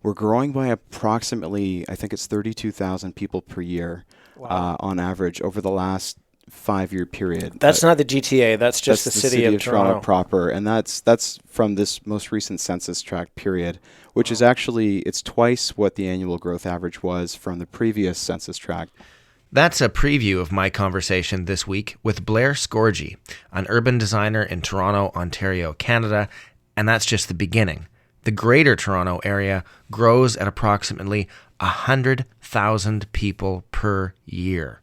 We're growing by approximately, I think it's 32,000 people per year Wow. on average over the last 5-year period. That's not the GTA. That's just That's the the city city of of Toronto Toronto. proper, and that's from this most recent census tract period, which is Wow. actually it's twice what the annual growth average was from the previous census tract. That's a preview of my conversation this week with Blair Scorgie, an urban designer in Toronto, Ontario, Canada, and that's just the beginning. The Greater Toronto Area grows at approximately 100,000 people per year.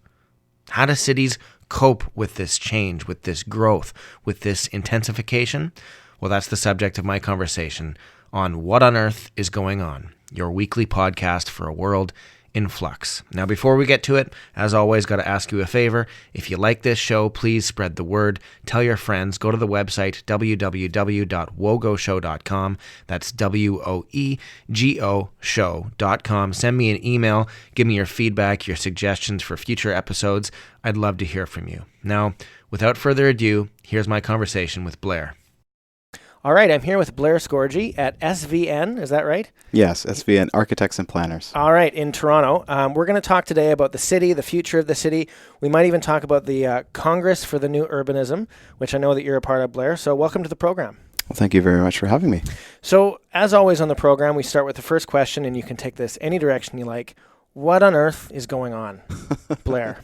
How do cities cope with this change, with this growth, with this intensification? Well, that's the subject of my conversation on What on Earth is Going On, your weekly podcast for a world in flux. Now, before we get to it, as always, got to ask you a favor. If you like this show, please spread the word. Tell your friends. Go to the website, www.woegoshow.com. That's WOEGO show.com. Send me an email. Give me your feedback, your suggestions for future episodes. I'd love to hear from you. Now, without further ado, here's my conversation with Blair. All right, I'm here with Blair Scorgie at SVN. Is that right? Yes, SVN, Architects and Planners. All right, in Toronto. We're going to talk today about the city, the future of the city. We might even talk about the Congress for the New Urbanism, which I know that you're a part of, Blair. So welcome to the program. Well, thank you very much for having me. So as always on the program, we start with the first question, and you can take this any direction you like. What on earth is going on, Blair?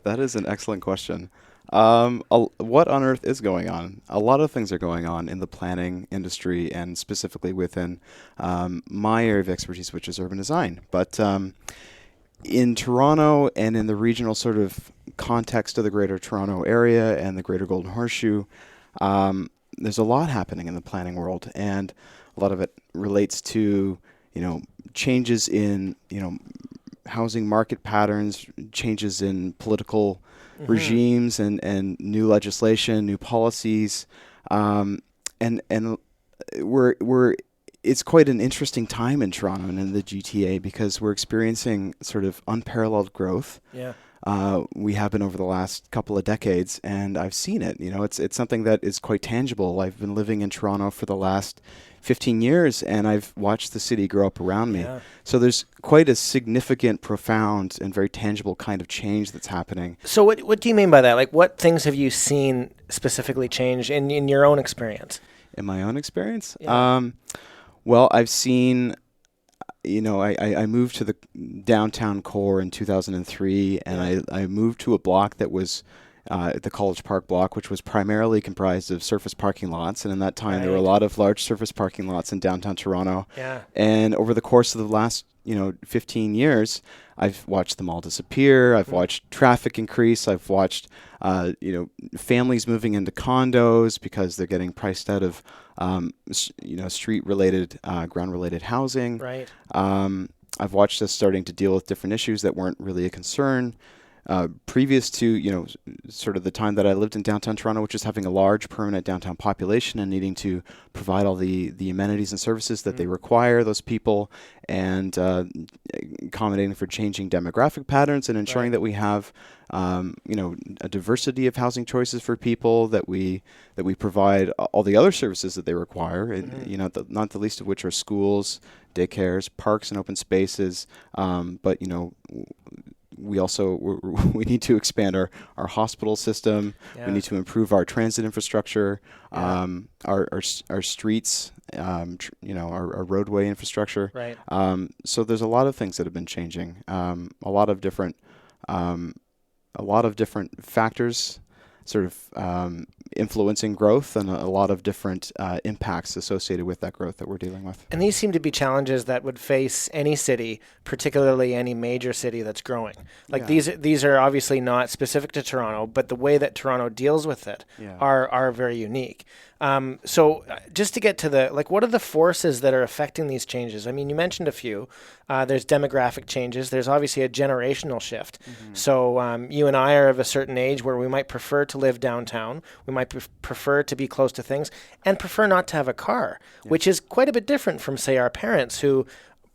That is an excellent question. What on earth is going on? A lot of things are going on in the planning industry and specifically within my area of expertise, which is urban design. But in Toronto and in the regional sort of context of the Greater Toronto Area and the Greater Golden Horseshoe, there's a lot happening in the planning world, and a lot of it relates to, changes in, housing market patterns, changes in political regimes and new legislation, new policies, and we're it's quite an interesting time in Toronto and in the GTA because we're experiencing sort of unparalleled growth. Yeah. We have been over the last couple of decades, and I've seen it. It's something that is quite tangible. I've been living in Toronto for the last 15 years, and I've watched the city grow up around me. Yeah. So there's quite a significant, profound, and very tangible kind of change that's happening. So what do you mean by that? Like, what things have you seen specifically change in your own experience? In my own experience? Yeah. Well, I've seen, I moved to the downtown core in 2003, and I moved to a block that was the College Park block, which was primarily comprised of surface parking lots. And in that time, there were a lot of large surface parking lots in downtown Toronto. Yeah. And over the course of the last, 15 years, I've watched them all disappear. I've watched traffic increase. I've watched, families moving into condos because they're getting priced out of, street-related, ground-related housing. Right. I've watched us starting to deal with different issues that weren't really a concern. Previous to, sort of the time that I lived in downtown Toronto, which is having a large permanent downtown population and needing to provide all the amenities and services that they require, those people, and accommodating for changing demographic patterns and ensuring that we have, a diversity of housing choices for people, that we provide all the other services that they require, and, not the least of which are schools, daycares, parks, and open spaces, but, we also we need to expand our hospital system. Yeah. We need to improve our transit infrastructure, our streets, our roadway infrastructure. Right. So there's a lot of things that have been changing. A lot of different factors, sort of influencing growth, and a lot of different impacts associated with that growth that we're dealing with. And these seem to be challenges that would face any city, particularly any major city that's growing. Like these are obviously not specific to Toronto, but the way that Toronto deals with it are very unique. So just to get to what are the forces that are affecting these changes? I mean, you mentioned a few. There's demographic changes. There's obviously a generational shift. So you and I are of a certain age where we might prefer to live downtown. We might prefer to be close to things and prefer not to have a car, which is quite a bit different from, say, our parents who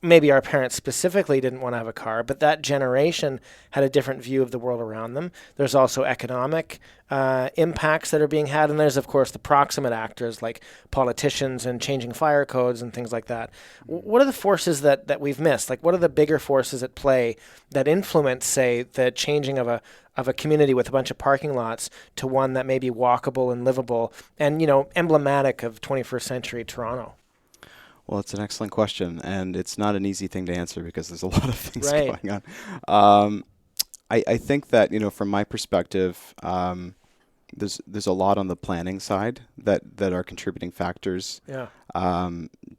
maybe our parents specifically didn't want to have a car, but that generation had a different view of the world around them. There's also economic impacts that are being had, and there's, of course, the proximate actors like politicians and changing fire codes and things like that. What are the forces that we've missed? Like, what are the bigger forces at play that influence, say, the changing of a community with a bunch of parking lots to one that may be walkable and livable and, emblematic of 21st century Toronto? Well, it's an excellent question, and it's not an easy thing to answer because there's a lot of things Right. going on. I think that, from my perspective, there's a lot on the planning side that are contributing factors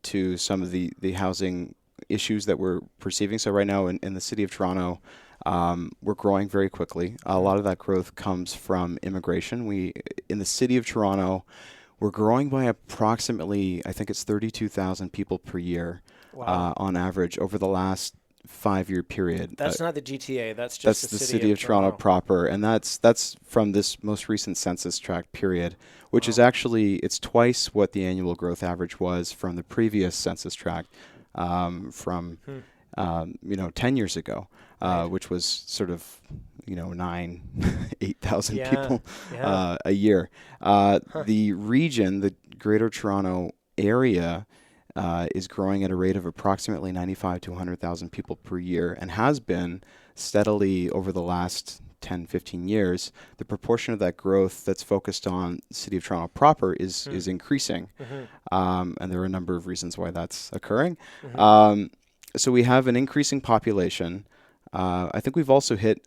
to some of the housing issues that we're perceiving. So right now in the city of Toronto, we're growing very quickly. A lot of that growth comes from immigration. In the city of Toronto, we're growing by approximately, I think it's 32,000 people per year. Wow. On average over the last 5-year period. That's not the GTA. That's just the city of Toronto proper, and that's from this most recent census tract period, which is actually it's twice what the annual growth average was from the previous census tract from 10 years ago, which was sort of 8,000 people a year. The region, the Greater Toronto area, is growing at a rate of approximately 95 to 100,000 people per year and has been steadily over the last 10, 15 years. The proportion of that growth that's focused on the city of Toronto proper is increasing. And there are a number of reasons why that's occurring. So we have an increasing population. I think we've also hit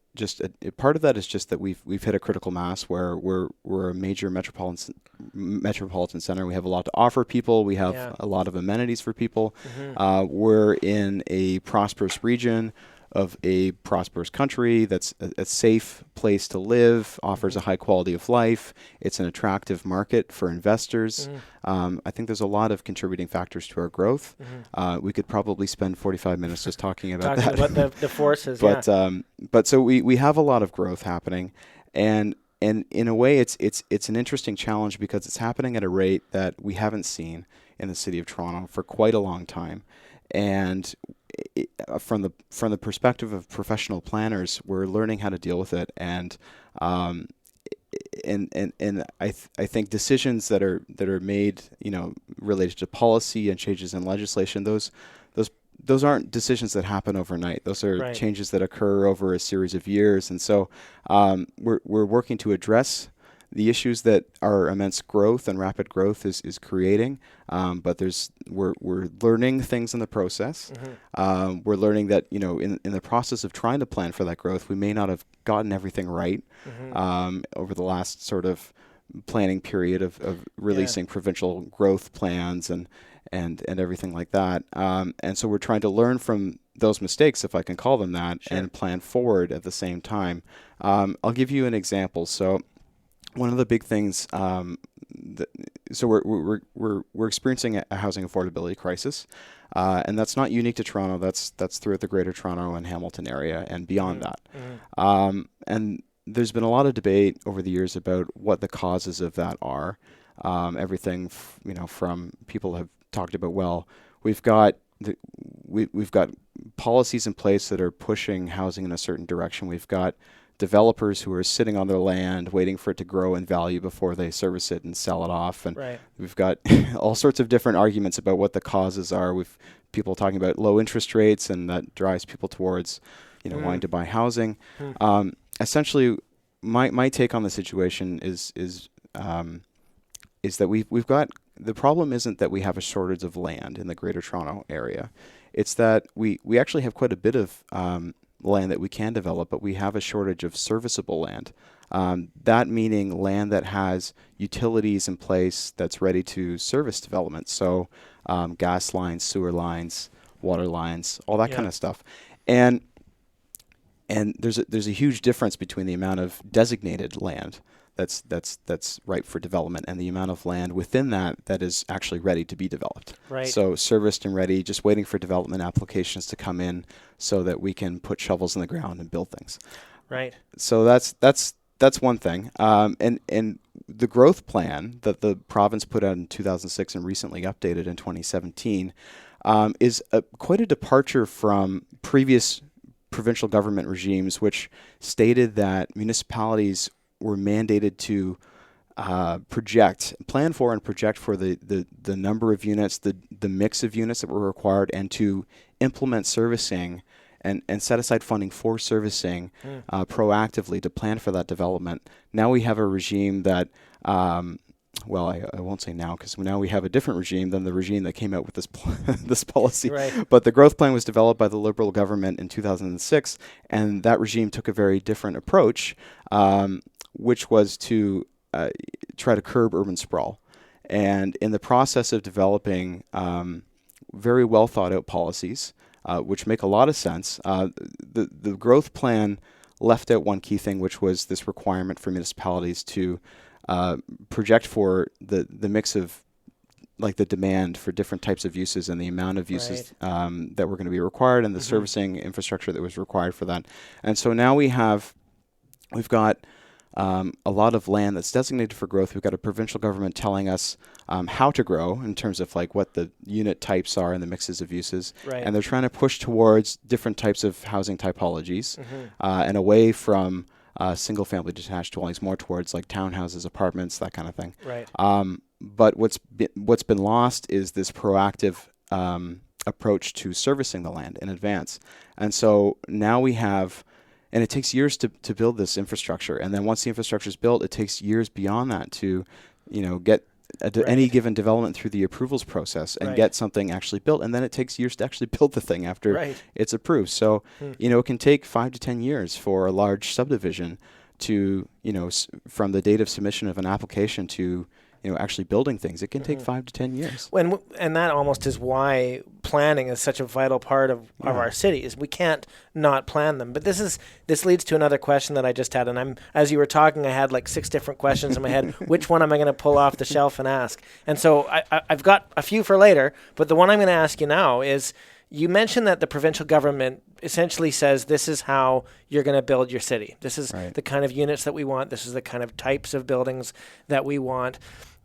part of that is just that we've hit a critical mass where we're a major metropolitan center. We have a lot to offer people. We have a lot of amenities for people. We're in a prosperous region of a prosperous country that's a safe place to live, offers a high quality of life. It's an attractive market for investors. I think there's a lot of contributing factors to our growth. We could probably spend 45 minutes just talking about that. About the forces, but so we have a lot of growth happening, and in a way it's an interesting challenge because it's happening at a rate that we haven't seen in the city of Toronto for quite a long time. And from the perspective of professional planners, we're learning how to deal with it, and I think decisions that are made, related to policy and changes in legislation, those aren't decisions that happen overnight. Those are changes that occur over a series of years, and so we're working to address the issues that our immense growth and rapid growth is creating, but we're learning things in the process. We're learning that in the process of trying to plan for that growth, we may not have gotten everything right over the last sort of planning period of releasing provincial growth plans and everything like that. And so we're trying to learn from those mistakes, if I can call them that, and plan forward at the same time. I'll give you an example. So one of the big things, so we're experiencing a housing affordability crisis, and that's not unique to Toronto. That's throughout the Greater Toronto and Hamilton area and beyond that. And there's been a lot of debate over the years about what the causes of that are. Everything, from people have talked about, well, we've got policies in place that are pushing housing in a certain direction. We've got developers who are sitting on their land waiting for it to grow in value before they service it and sell it off. And we've got all sorts of different arguments about what the causes are. We've people talking about low interest rates, and that drives people towards, wanting to buy housing. Essentially, my take on the situation is that we've got, the problem isn't that we have a shortage of land in the Greater Toronto area. It's that we actually have quite a bit of land that we can develop, but we have a shortage of serviceable land. That meaning land that has utilities in place that's ready to service development. So gas lines, sewer lines, water lines, all that kind of stuff. And there's a huge difference between the amount of designated land that's ripe for development and the amount of land within that is actually ready to be developed. So serviced and ready, just waiting for development applications to come in so that we can put shovels in the ground and build things. So that's one thing. And the growth plan that the province put out in 2006 and recently updated in 2017 is quite a departure from previous provincial government regimes, which stated that municipalities were mandated to plan for and project for the number of units, the mix of units that were required, and to implement servicing and set aside funding for servicing proactively to plan for that development. Now we have a regime that, well, I won't say now, because now we have a different regime than the regime that came out with this this policy. Right. But the growth plan was developed by the Liberal government in 2006, and that regime took a very different approach, which was to try to curb urban sprawl. And in the process of developing very well thought out policies, which make a lot of sense, the growth plan left out one key thing, which was this requirement for municipalities to project for the mix of, like, the demand for different types of uses and the amount of uses that were going to be required, and the servicing infrastructure that was required for that. And so now we've got a lot of land that's designated for growth. We've got a provincial government telling us how to grow in terms of, like, what the unit types are and the mixes of uses. Right. And they're trying to push towards different types of housing typologies and away from single-family detached dwellings, more towards, like, townhouses, apartments, that kind of thing. Right. But what's been lost is this proactive approach to servicing the land in advance. And so now we have, and it takes years to build this infrastructure. And then once the infrastructure is built, it takes years beyond that to, get any given development through the approvals process and get something actually built. And then it takes years to actually build the thing after it's approved. So, it can take 5 to 10 years for a large subdivision to, from the date of submission of an application to, actually building things. It can take 5 to 10 years. And that almost is why planning is such a vital part of our cities. We can't not plan them. But this leads to another question that I just had. And as you were talking, I had like 6 different questions in my head. Which one am I going to pull off the shelf and ask? And so I've got a few for later. But the one I'm going to ask you now is, you mentioned that the provincial government essentially says this is how you're going to build your city. This is the kind of units that we want. This is the kind of types of buildings that we want.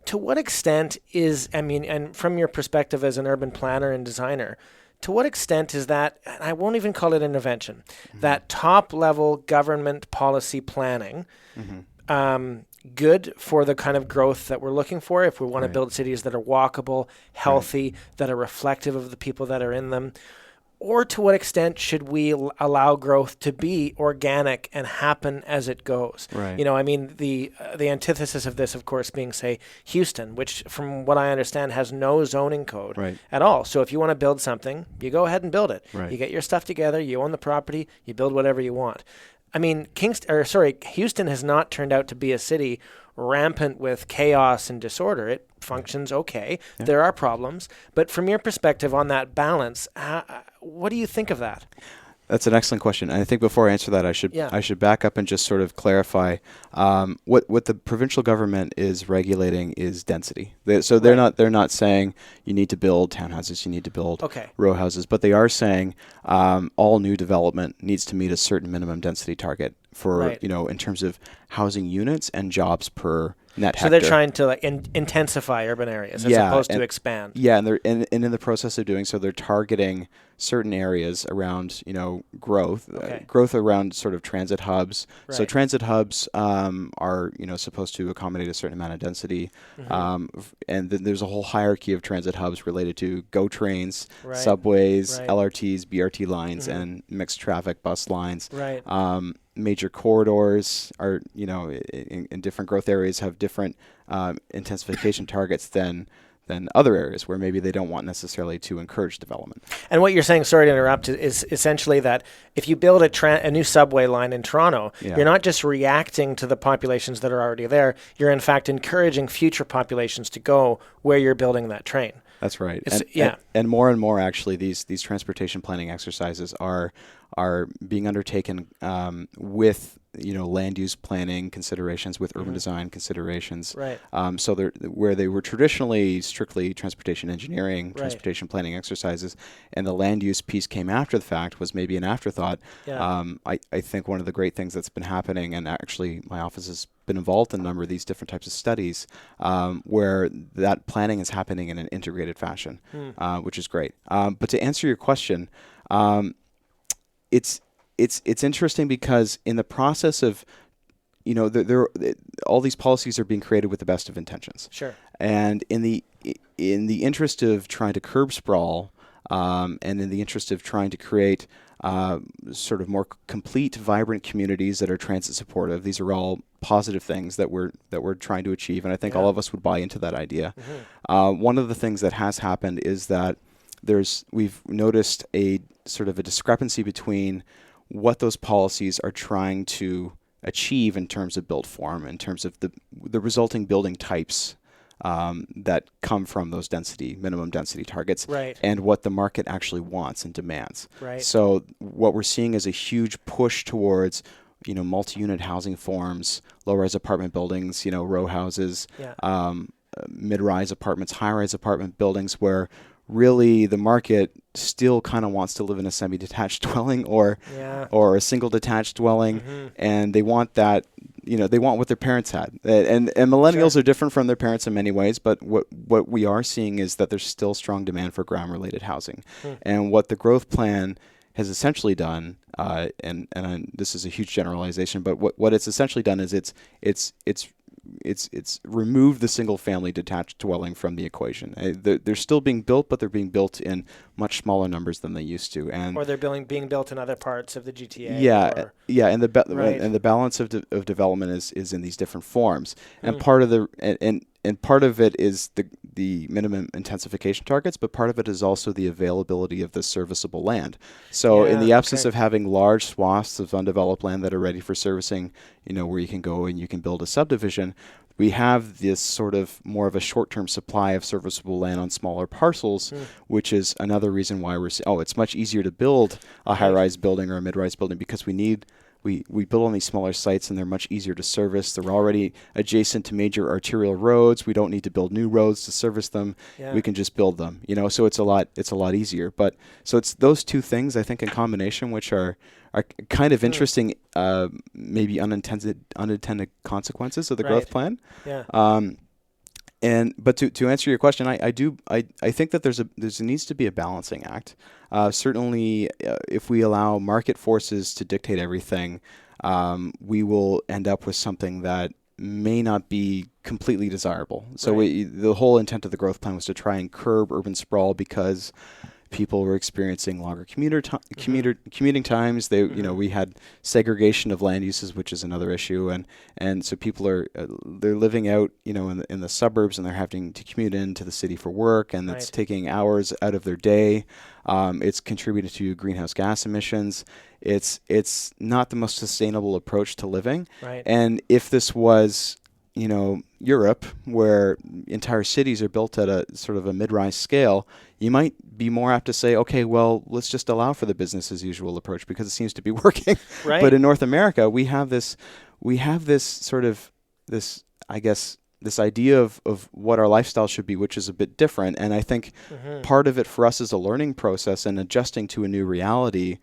To what extent and from your perspective as an urban planner and designer, to what extent is that, and I won't even call it intervention, that top-level government policy planning good for the kind of growth that we're looking for if we want to build cities that are walkable, healthy, that are reflective of the people that are in them? Or to what extent should we allow growth to be organic and happen as it goes? Right. The antithesis of this, of course, being, say, Houston, which, from what I understand, has no zoning code at all. So if you want to build something, you go ahead and build it. Right. You get your stuff together, you own the property, you build whatever you want. I mean, Houston has not turned out to be a city rampant with chaos and disorder. It functions okay. Yeah. There are problems. But from your perspective on that balance, what do you think of that? That's an excellent question. And I think before I answer that, I should back up and just sort of clarify what the provincial government is regulating is density. They're not saying you need to build townhouses, you need to build row houses, but they are saying all new development needs to meet a certain minimum density target for in terms of housing units and jobs per net hectare. So they're trying to intensify urban areas as opposed to expand. Yeah, and in the process of doing so, they're targeting certain areas around growth around sort of transit hubs. Right. So transit hubs are supposed to accommodate a certain amount of density, and then there's a whole hierarchy of transit hubs related to GO trains, subways, LRTs, BRT lines, and mixed traffic bus lines. Right. Major corridors are, in different growth areas have different intensification targets than other areas where maybe they don't want necessarily to encourage development. And what you're saying, sorry to interrupt, is essentially that if you build a new subway line in Toronto, you're not just reacting to the populations that are already there, you're in fact encouraging future populations to go where you're building that train. That's right. And more actually, these transportation planning exercises are being undertaken with land use planning considerations, with urban design considerations. Right. So where they were traditionally strictly transportation engineering, Right. transportation planning exercises, and the land use piece came after the fact, was maybe an afterthought. Yeah. I think one of the great things that's been happening, and actually my office has been involved in a number of these different types of studies, where that planning is happening in an integrated fashion, which is great. But to answer your question, it's interesting because in the process of, all these policies are being created with the best of intentions. Sure. And in the interest of trying to curb sprawl, and in the interest of trying to create sort of more complete, vibrant communities that are transit supportive, these are all positive things that we're trying to achieve, and I think all of us would buy into that idea. One of the things that has happened is that we've noticed a sort of a discrepancy between what those policies are trying to achieve in terms of built form, in terms of the resulting building types that come from those minimum density targets, right, and what the market actually wants and demands. Right. So what we're seeing is a huge push towards multi-unit housing forms, low-rise apartment buildings, row houses, mid-rise apartments, high-rise apartment buildings, where really the market still kind of wants to live in a semi-detached dwelling or a single detached dwelling, and they want that, they want what their parents had. And millennials are different from their parents in many ways, but what we are seeing is that there's still strong demand for ground-related housing. And what the growth plan has essentially done, and this is a huge generalization, but what it's essentially done is it's removed the single-family detached dwelling from the equation. They're still being built, but they're being built in much smaller numbers than they used to, or they're being built in other parts of the GTA. And the balance of development is in these different forms, and part of part of it is the minimum intensification targets, but part of it is also the availability of the serviceable land. So in the absence of having large swaths of undeveloped land that are ready for servicing, where you can go and you can build a subdivision, we have this sort of more of a short-term supply of serviceable land on smaller parcels, which is another reason why we're saying, it's much easier to build a high-rise building or a mid-rise building, because we build on these smaller sites and they're much easier to service. They're already adjacent to major arterial roads. We don't need to build new roads to service them. We can just build them, so it's a lot easier. But so it's those two things, I think, in combination, which are kind of interesting, maybe unintended consequences of the growth plan. But to answer your question, I think that there needs to be a balancing act. Certainly, if we allow market forces to dictate everything, we will end up with something that may not be completely desirable. So the whole intent of the growth plan was to try and curb urban sprawl, because people were experiencing longer commuting times. We had segregation of land uses, which is another issue, and so people they're living out in the suburbs, and they're having to commute into the city for work, and that's taking hours out of their day. It's contributing to greenhouse gas emissions. It's not the most sustainable approach to living. And if this was Europe, where entire cities are built at a sort of a mid-rise scale, you might be more apt to say, okay, well, let's just allow for the business as usual approach, because it seems to be working. But in North America, we have this sort of this idea of what our lifestyle should be, which is a bit different. And I think part of it for us is a learning process and adjusting to a new reality,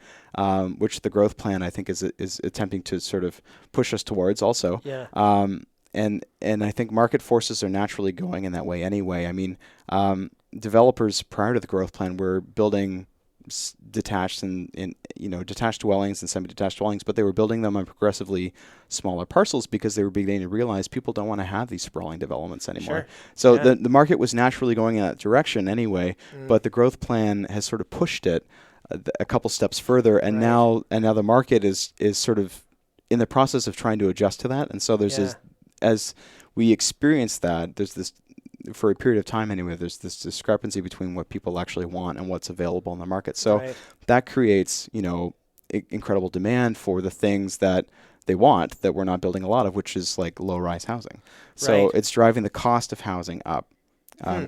which the growth plan, I think, is attempting to sort of push us towards also. And I think market forces are naturally going in that way anyway. I mean, developers prior to the growth plan were building detached detached dwellings and semi-detached dwellings, but they were building them on progressively smaller parcels, because they were beginning to realize people don't want to have these sprawling developments anymore. So the market was naturally going in that direction anyway, but the growth plan has sort of pushed it a couple steps further, and now the market is sort of in the process of trying to adjust to that. And so there's this, as we experience that, there's this, for a period of time anyway, there's this discrepancy between what people actually want and what's available in the market. So that creates, incredible demand for the things that they want that we're not building a lot of, which is like low-rise housing. So it's driving the cost of housing up.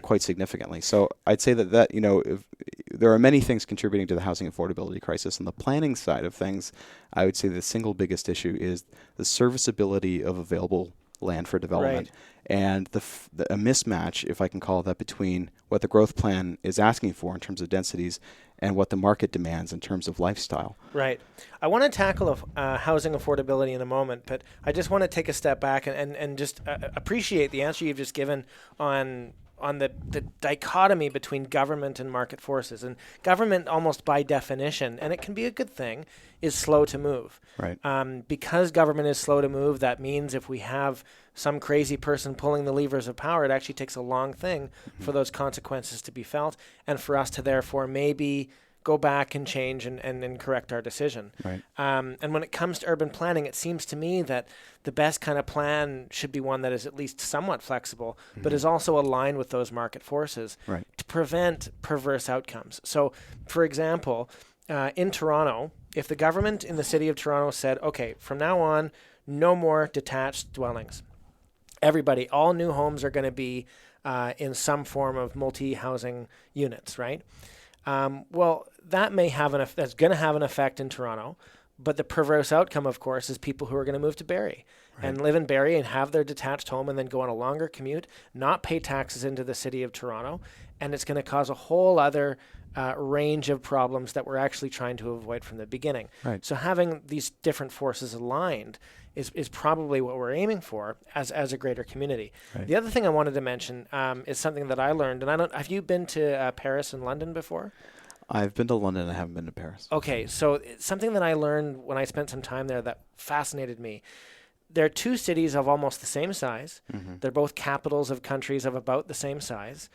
quite significantly. So I'd say that if there are many things contributing to the housing affordability crisis. On the planning side of things, I would say the single biggest issue is the serviceability of available land for development, and a mismatch, if I can call it that, between what the growth plan is asking for in terms of densities and what the market demands in terms of lifestyle. Right. I want to tackle housing affordability in a moment, but I just want to take a step back and just appreciate the answer you've just given on the dichotomy between government and market forces. And government, almost by definition, and it can be a good thing, is slow to move. Right. Because government is slow to move, that means if we have some crazy person pulling the levers of power, it actually takes a long thing for those consequences to be felt, and for us to therefore maybe go back and change and correct our decision. Right. And when it comes to urban planning, it seems to me that the best kind of plan should be one that is at least somewhat flexible, but is also aligned with those market forces to prevent perverse outcomes. So, for example, in Toronto, if the government in the city of Toronto said, okay, from now on, no more detached dwellings. Everybody, all new homes are going to be in some form of multi-housing units, right? Well, that may have that's going to have an effect in Toronto, but the perverse outcome, of course, is people who are going to move to Barrie and live in Barrie and have their detached home and then go on a longer commute, not pay taxes into the city of Toronto, and it's going to cause a whole other range of problems that we're actually trying to avoid from the beginning. Right. So having these different forces aligned is probably what we're aiming for as a greater community. Right. The other thing I wanted to mention is something that I learned, and have you been to Paris and London before? I've been to London. I haven't been to Paris. Okay, so it's something that I learned when I spent some time there that fascinated me. They're two cities of almost the same size. They're both capitals of countries of about the same size.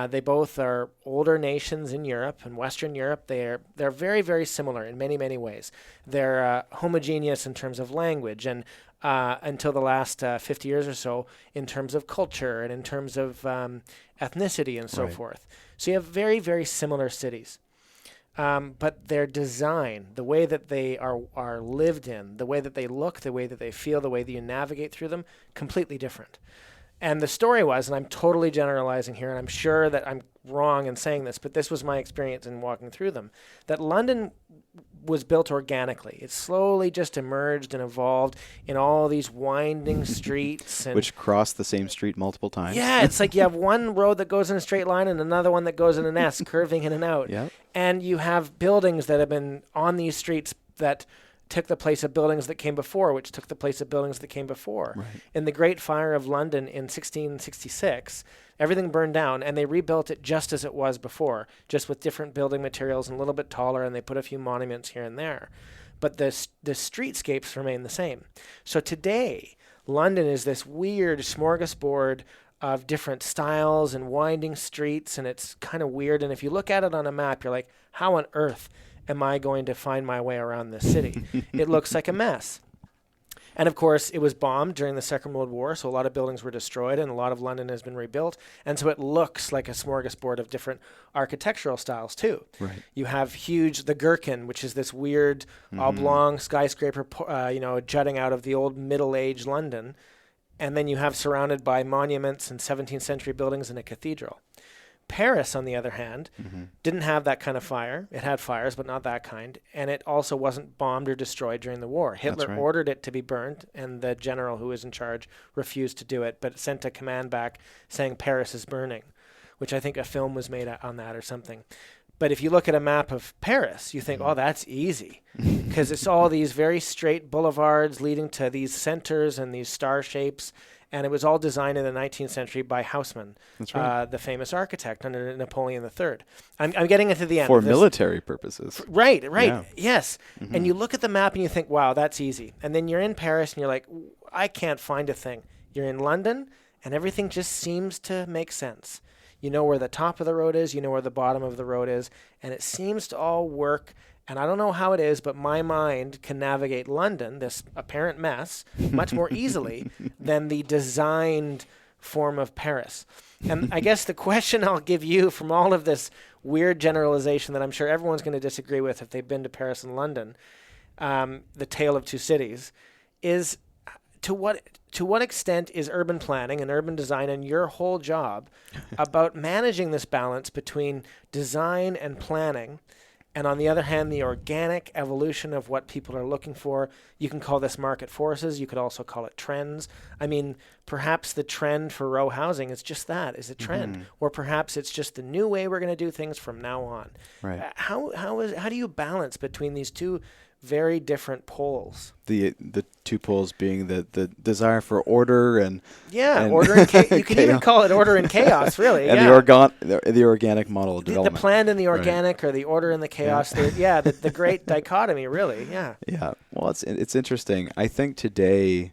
They both are older nations in Europe and Western Europe. They're very, very similar in many, many ways. They're homogeneous in terms of language, and until the last 50 years or so, in terms of culture and in terms of ethnicity and so forth. So you have very, very similar cities. But their design, the way that they are lived in, the way that they look, the way that they feel, the way that you navigate through them, completely different. And the story was, and I'm totally generalizing here, and I'm sure that I'm wrong in saying this, but this was my experience in walking through them, that London was built organically. It slowly just emerged and evolved in all these winding streets. And which cross the same street multiple times. Yeah, it's like you have one road that goes in a straight line and another one that goes in an S, curving in and out. Yep. And you have buildings that have been on these streets that took the place of buildings that came before, which took the place of buildings that came before. Right. In the Great Fire of London in 1666, everything burned down, and they rebuilt it just as it was before, just with different building materials and a little bit taller, and they put a few monuments here and there. But the streetscapes remain the same. So today, London is this weird smorgasbord of different styles and winding streets, and it's kind of weird. And if you look at it on a map, you're like, how on earth am I going to find my way around this city? It looks like a mess. And of course, it was bombed during the Second World War, so a lot of buildings were destroyed and a lot of London has been rebuilt. And so it looks like a smorgasbord of different architectural styles too. Right. You have the Gherkin, which is this weird oblong skyscraper, jutting out of the old middle-aged London. And then you have surrounded by monuments and 17th century buildings and a cathedral. Paris, on the other hand, didn't have that kind of fire. It had fires, but not that kind. And it also wasn't bombed or destroyed during the war. Hitler ordered it to be burned, and the general who was in charge refused to do it, but sent a command back saying Paris is burning, which I think a film was made on that or something. But if you look at a map of Paris, you think, oh, that's easy, because it's all these very straight boulevards leading to these centers and these star shapes. And it was all designed in the 19th century by Haussmann, the famous architect under Napoleon III. I'm getting into the end. For military purposes. Right, yeah. Yes. And you look at the map and you think, wow, that's easy. And then you're in Paris and you're like, I can't find a thing. You're in London and everything just seems to make sense. You know where the top of the road is, you know where the bottom of the road is, and it seems to all work. And I don't know how it is, but my mind can navigate London, this apparent mess, much more easily than the designed form of Paris. And I guess the question I'll give you from all of this weird generalization that I'm sure everyone's going to disagree with if they've been to Paris and London, the tale of two cities, is to what to what extent is urban planning and urban design and your whole job about managing this balance between design and planning, and on the other hand, the organic evolution of what people are looking for? You can call this market forces. You could also call it trends. I mean, perhaps the trend for row housing is just that, is a trend. Or perhaps it's just the new way we're going to do things from now on. Right. How do you balance between these two very different poles? The two poles being the desire for order and order and chaos. You can even call it order and chaos, really. And the organic model of development. The planned and the organic, or the order and the chaos. The great dichotomy, really. Yeah. Yeah. Well, it's interesting. I think today,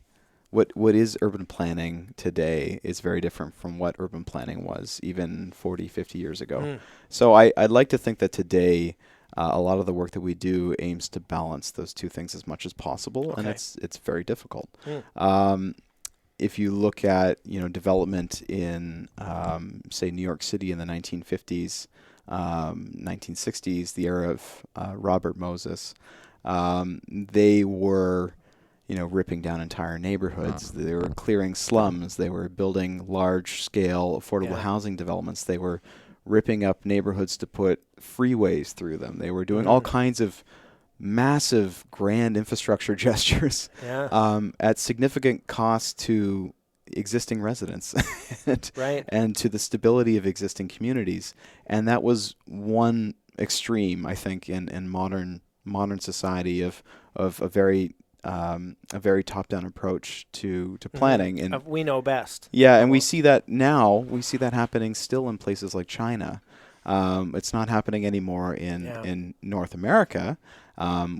what is urban planning today is very different from what urban planning was even 40, 50 years ago. So I'd like to think that today, a lot of the work that we do aims to balance those two things as much as possible, and it's very difficult. If you look at development in say New York City in the 1950s, 1960s, the era of Robert Moses, they were ripping down entire neighborhoods. They were clearing slums. They were building large-scale affordable housing developments. They were ripping up neighborhoods to put freeways through them. They were doing all kinds of massive, grand infrastructure gestures at significant cost to existing residents and to the stability of existing communities. And that was one extreme, I think, in modern society of a very top-down approach to planning. And we know best. Yeah, and we see that now. We see that happening still in places like China. It's not happening anymore in North America.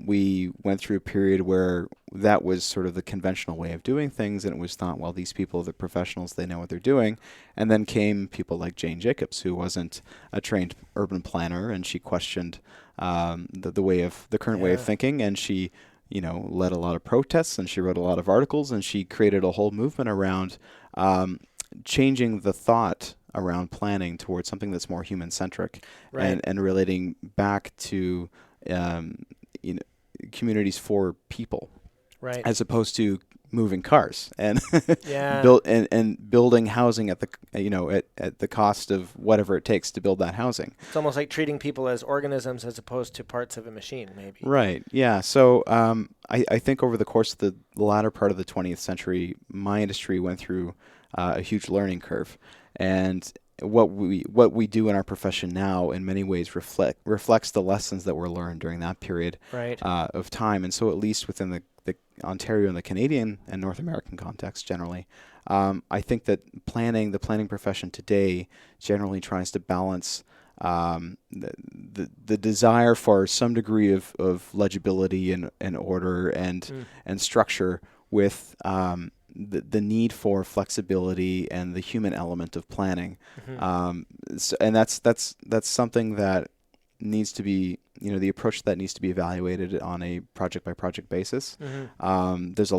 We went through a period where that was sort of the conventional way of doing things, and it was thought, well, these people are the professionals, they know what they're doing. And then came people like Jane Jacobs, who wasn't a trained urban planner, and she questioned the current way of thinking, and she led a lot of protests, and she wrote a lot of articles, and she created a whole movement around changing the thought around planning towards something that's more human-centric and relating back to communities for people, as opposed to moving cars and building housing at the cost of whatever it takes to build that housing. It's almost like treating people as organisms as opposed to parts of a machine, maybe. Right. Yeah. So I think over the course of the latter part of the 20th century, my industry went through a huge learning curve, and what we do in our profession now in many ways reflects the lessons that were learned during that period of time. And so at least within the Ontario and the Canadian and North American context generally, I think that the planning profession today generally tries to balance the desire for some degree of legibility and order and structure with the need for flexibility and the human element of planning. And that's something that needs to be, the approach that needs to be evaluated on a project by project basis. There's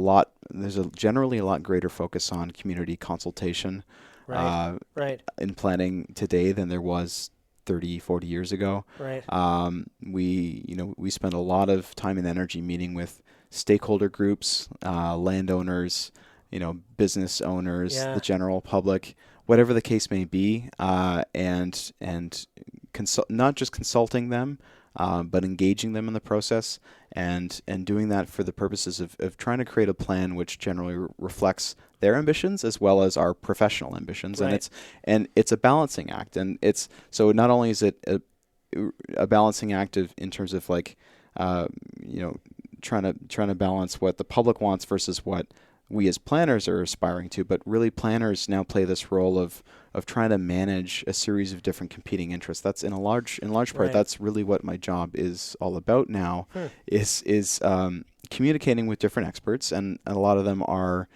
generally a lot greater focus on community consultation in planning today than there was 30, 40 years ago. We spend a lot of time and energy meeting with stakeholder groups, landowners, business owners, the general public, whatever the case may be, and not just consulting them, but engaging them in the process, and doing that for the purposes of trying to create a plan which generally reflects their ambitions as well as our professional ambitions. And it's a balancing act, and it's so not only is it a balancing act in terms of trying to balance what the public wants versus what we as planners are aspiring to, but really planners now play this role of trying to manage a series of different competing interests. That's in large part, that's really what my job is all about now, is communicating with different experts, and a lot of them are,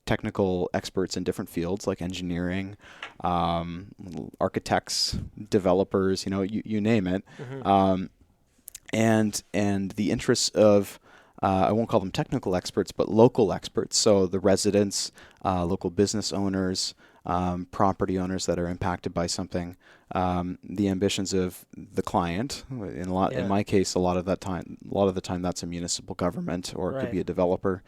technical experts in different fields like engineering, architects, developers, you name it, and the interests of I won't call them technical experts, but local experts. So the residents, local business owners, property owners that are impacted by something, the ambitions of the client. In my case, a lot of the time, that's a municipal government, or it could be a developer.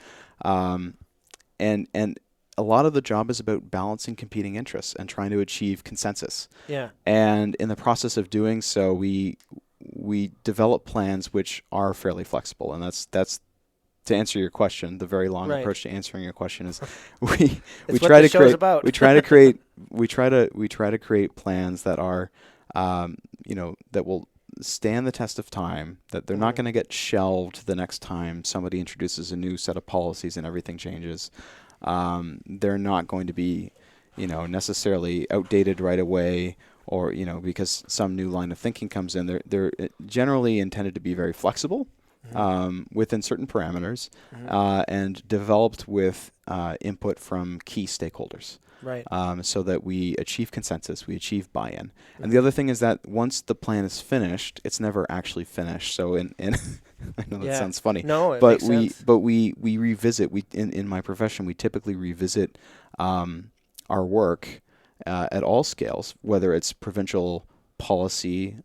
and a lot of the job is about balancing competing interests and trying to achieve consensus. Yeah. And in the process of doing so, we develop plans which are fairly flexible, and that's to answer your question. The very long approach to answering your question is we try to create plans that are that will stand the test of time, that they're not going to get shelved the next time somebody introduces a new set of policies and everything changes. They're not going to be, necessarily outdated right away, or, because some new line of thinking comes in. They're generally intended to be very flexible, within certain parameters, and developed with input from key stakeholders. Right. So that we achieve consensus, we achieve buy-in. And the other thing is that once the plan is finished, it's never actually finished. So in I know that sounds funny. No, it but makes sense. But we revisit. In my profession, we typically revisit our work at all scales, whether it's provincial policy,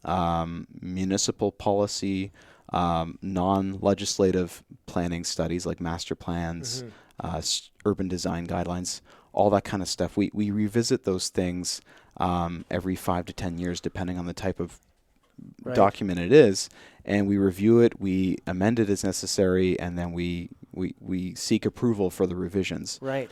municipal policy, non-legislative planning studies like master plans, urban design guidelines, all that kind of stuff. We revisit those things every 5 to 10 years, depending on the type of document it is, and we review it, we amend it as necessary, and then we seek approval for the revisions. Right.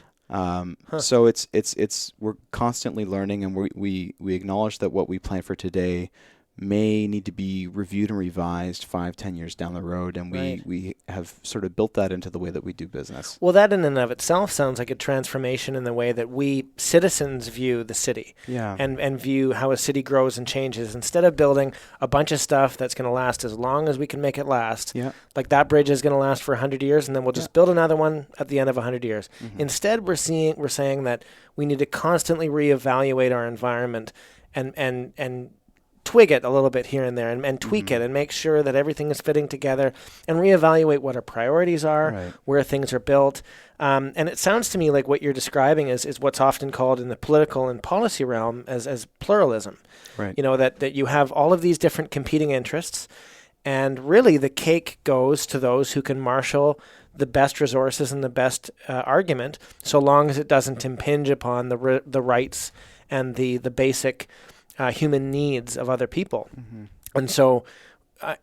So it's we're constantly learning, and we acknowledge that what we plan for today may need to be reviewed and revised 5-10 years down the road, and we have sort of built that into the way that we do business. Well, that in and of itself sounds like a transformation in the way that we citizens view the city, and view how a city grows and changes. Instead of building a bunch of stuff that's going to last as long as we can make it last, like that bridge is going to last for 100 years, and then we'll just build another one at the end of 100 years. Instead, we're saying that we need to constantly reevaluate our environment and twig it a little bit here and there, and tweak it, and make sure that everything is fitting together, and reevaluate what our priorities are, where things are built. And it sounds to me like what you're describing is what's often called in the political and policy realm as pluralism. Right. That you have all of these different competing interests, and really the cake goes to those who can marshal the best resources and the best argument, so long as it doesn't impinge upon the rights and the basic human needs of other people. And so,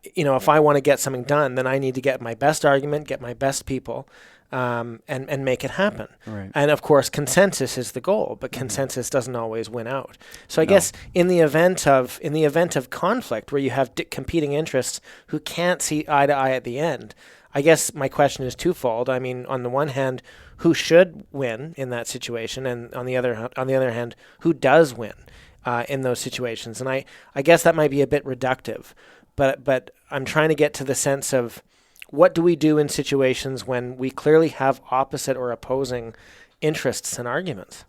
if I want to get something done, then I need to get my best argument, get my best people, and make it happen. Right. And of course, consensus is the goal, but consensus doesn't always win out. So I guess in the event of conflict, where you have competing interests who can't see eye to eye at the end, I guess my question is twofold. I mean, on the one hand, who should win in that situation, and on the other hand, who does win in those situations? And I guess that might be a bit reductive, but I'm trying to get to the sense of what do we do in situations when we clearly have opposite or opposing interests and arguments?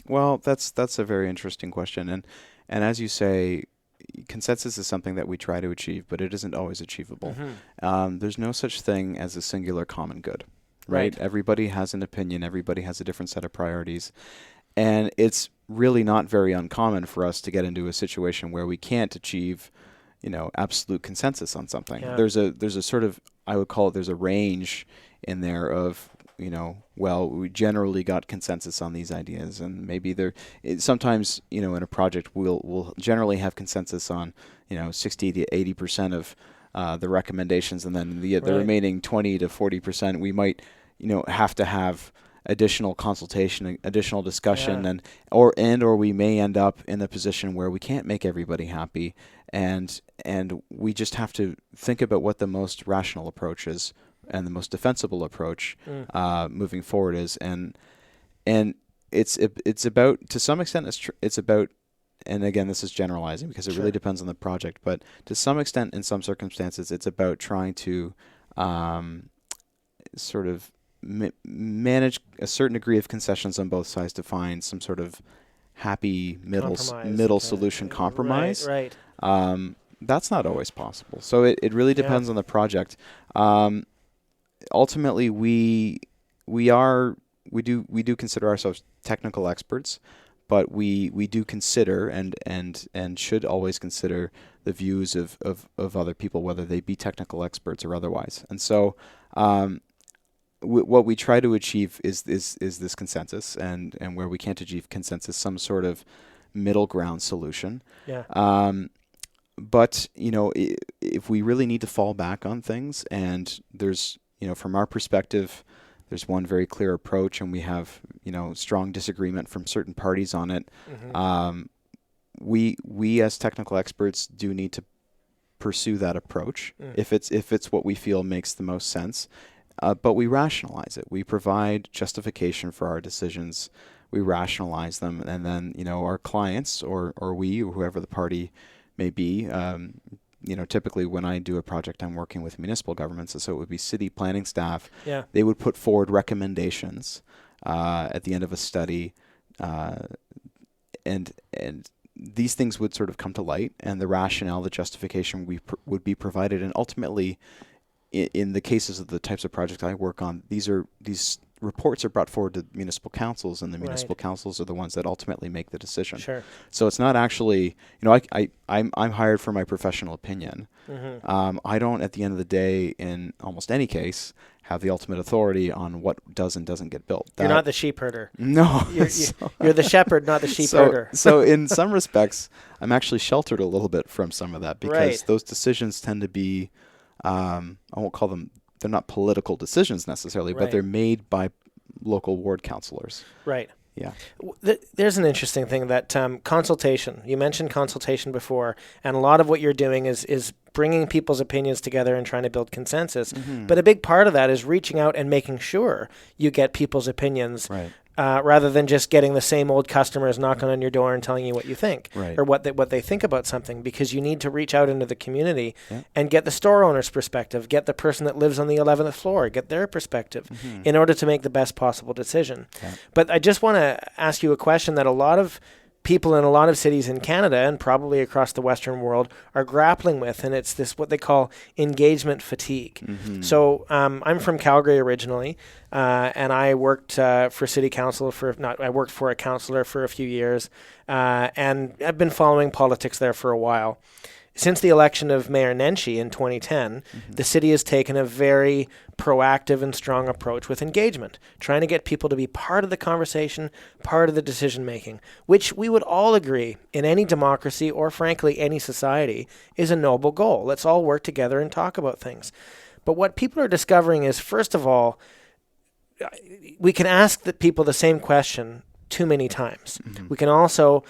Well, that's a very interesting question, and as you say, consensus is something that we try to achieve, but it isn't always achievable. There's no such thing as a singular common good, right? Everybody has an opinion, everybody has a different set of priorities, and it's really not very uncommon for us to get into a situation where we can't achieve, absolute consensus on something. There's a sort of, I would call it, there's a range in there of, we generally got consensus on these ideas, and maybe sometimes, in a project we'll generally have consensus on, 60 to 80% of the recommendations, and then the remaining 20 to 40% we might, have to have additional consultation, additional discussion, or we may end up in a position where we can't make everybody happy, and we just have to think about what the most rational approach is and the most defensible approach moving forward is, and it's about, to some extent, it's about, and again, this is generalizing because it really depends on the project, but to some extent, in some circumstances, it's about trying to sort of manage a certain degree of concessions on both sides to find some sort of happy middle solution compromise. Right. That's not always possible. So it really depends on the project. Ultimately, we do consider ourselves technical experts, but we do consider and should always consider the views of other people, whether they be technical experts or otherwise. And so what we try to achieve is this consensus, and where we can't achieve consensus, some sort of middle ground solution. Yeah. But if we really need to fall back on things, and there's from our perspective, there's one very clear approach, and we have strong disagreement from certain parties on it. Mm-hmm. We as technical experts do need to pursue that approach if it's what we feel makes the most sense. But we rationalize it. We provide justification for our decisions. We rationalize them, and then our clients or we or whoever the party may be. Typically when I do a project, I'm working with municipal governments, so it would be city planning staff. Yeah. They would put forward recommendations at the end of a study, and these things would sort of come to light, and the rationale, the justification would be provided, and ultimately, in the cases of the types of projects I work on, these reports are brought forward to municipal councils, and the municipal councils are the ones that ultimately make the decision. Sure. So it's not actually, I'm hired for my professional opinion. Mm-hmm. I don't, at the end of the day, in almost any case, have the ultimate authority on what does and doesn't get built. You're not the sheep herder. No. You're the shepherd, not the sheep herder. So in some respects, I'm actually sheltered a little bit from some of that, because those decisions tend to be, I won't call them, they're not political decisions necessarily, but they're made by local ward councillors. Right. Yeah. There's an interesting thing that consultation. You mentioned consultation before, and a lot of what you're doing is bringing people's opinions together and trying to build consensus. Mm-hmm. But a big part of that is reaching out and making sure you get people's opinions, rather than just getting the same old customers knocking on your door and telling you what you think or what they think about something, because you need to reach out into the community and get the store owner's perspective, get the person that lives on the 11th floor, get their perspective in order to make the best possible decision. Yeah. But I just want to ask you a question that a lot of people in a lot of cities in Canada and probably across the Western world are grappling with, and it's this what they call engagement fatigue. Mm-hmm. So I'm from Calgary originally, and I worked for city council I worked for a councillor for a few years, and I've been following politics there for a while. Since the election of Mayor Nenshi in 2010, the city has taken a very proactive and strong approach with engagement, trying to get people to be part of the conversation, part of the decision-making, which we would all agree in any democracy or, frankly, any society is a noble goal. Let's all work together and talk about things. But what people are discovering is, first of all, we can ask the people the same question too many times. Mm-hmm. We can also